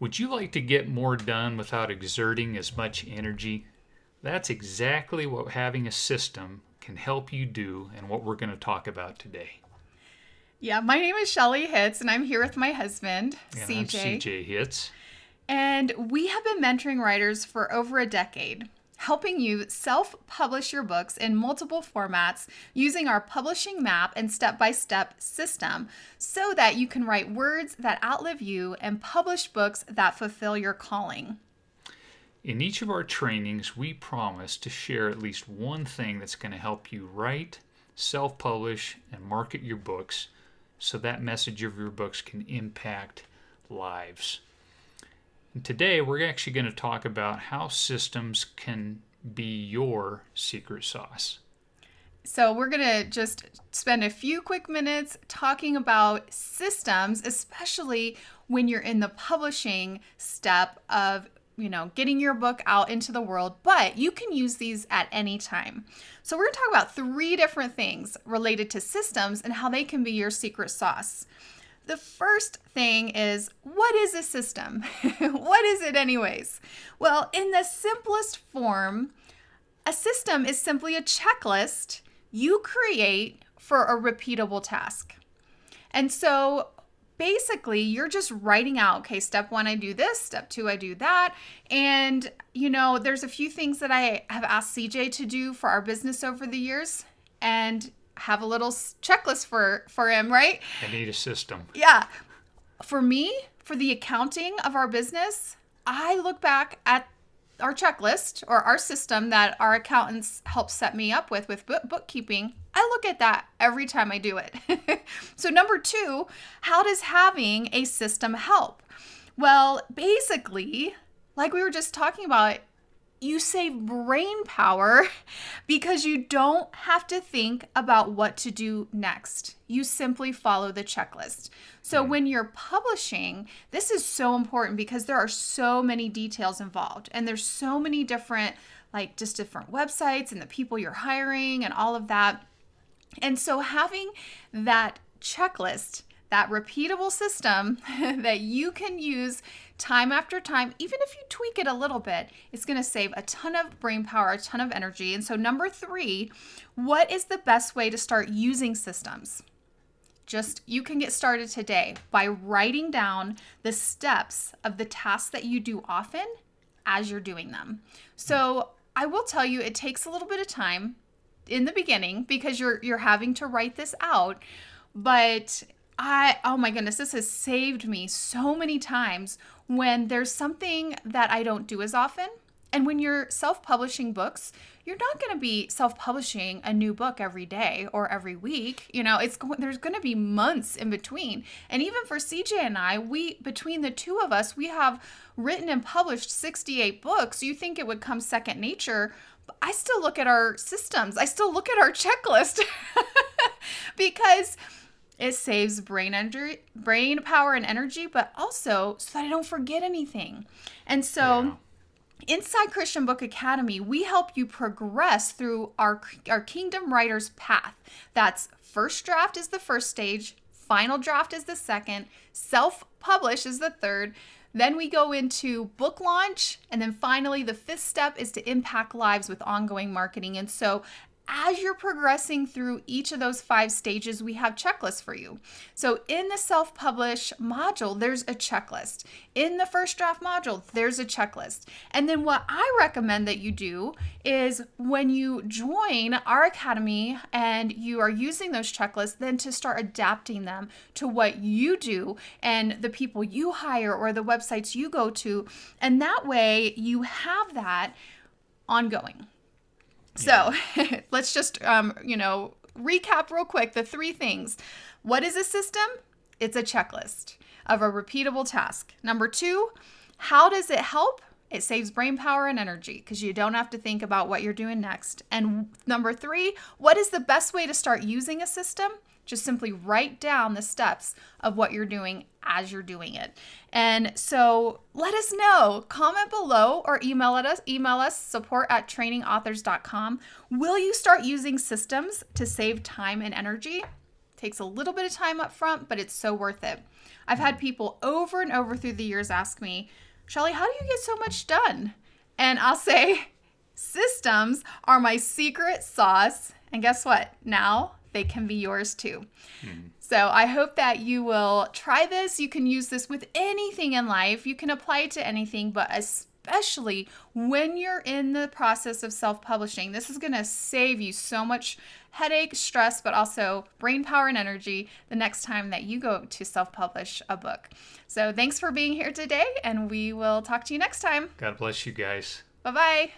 Would you like to get more done without exerting as much energy? That's exactly what having a system can help you do and what we're going to talk about today. Yeah, my name is Shelley Hitz, and I'm here with my husband, And I'm CJ. CJ Hitz. And we have been mentoring writers for over a decade, helping you self-publish your books in multiple formats using our publishing map and step-by-step system so that you can write words that outlive you and publish books that fulfill your calling. In each of our trainings, we promise to share at least one thing that's going to help you write, self-publish, and market your books so that message of your books can impact lives. And today, we're actually going to talk about how systems can be your secret sauce. So we're going to just spend a few quick minutes talking about systems, especially when you're in the publishing step of getting your book out into the world, but you can use these at any time. So we're going to talk about 3 different things related to systems and how they can be your secret sauce. The first thing is, what is a system? What is it anyways? Well, in the simplest form, a system is simply a checklist you create for a repeatable task. And so basically, you're just writing out, okay, step 1, I do this, step 2, I do that. And, there's a few things that I have asked CJ to do for our business over the years and have a little checklist for him, right? I need a system. Yeah. For me, for the accounting of our business, I look back at our checklist or our system that our accountants help set me up with bookkeeping. I look at that every time I do it. So number 2, how does having a system help? Well, basically, like we were just talking about, you save brain power because you don't have to think about what to do next. You simply follow the checklist. So when you're publishing, this is so important because there are so many details involved and there's so many different websites and the people you're hiring and all of that. And so having that checklist, that repeatable system that you can use time after time, even if you tweak it a little bit, it's going to save a ton of brain power, a ton of energy. And so number 3, what is the best way to start using systems? You can get started today by writing down the steps of the tasks that you do often as you're doing them. So I will tell you, it takes a little bit of time in the beginning because you're having to write this out, but oh my goodness, this has saved me so many times when there's something that I don't do as often. And when you're self-publishing books, you're not going to be self-publishing a new book every day or every week. There's going to be months in between. And even for CJ and I, between the two of us, we have written and published 68 books. You think it would come second nature, but I still look at our systems. I still look at our checklist because it saves brain power and energy, but also so that I don't forget anything. And so inside Christian Book Academy, we help you progress through our Kingdom Writer's path. That's first draft is the first stage, final draft is the second, self-publish is the third. Then we go into book launch, and then finally the 5th step is to impact lives with ongoing marketing. And so as you're progressing through each of those 5 stages, we have checklists for you. So in the self-publish module, there's a checklist. In the first draft module, there's a checklist. And then what I recommend that you do is when you join our academy and you are using those checklists, then to start adapting them to what you do and the people you hire or the websites you go to. And that way you have that ongoing. So let's just, recap real quick the 3 things. What is a system? It's a checklist of a repeatable task. Number 2, how does it help? It saves brain power and energy because you don't have to think about what you're doing next. And number 3, what is the best way to start using a system? Just simply write down the steps of what you're doing as you're doing it. And so let us know. Comment below or email us support@trainingauthors.com. Will you start using systems to save time and energy? Takes a little bit of time up front, but it's so worth it. I've had people over and over through the years ask me, Shelley, how do you get so much done? And I'll say, systems are my secret sauce. And guess what? Now they can be yours too. So I hope that you will try this. You can use this with anything in life. You can apply it to anything, but especially when you're in the process of self-publishing. This is going to save you so much headache, stress, but also brain power and energy the next time that you go to self-publish a book. So thanks for being here today, and we will talk to you next time. God bless you guys. Bye-bye.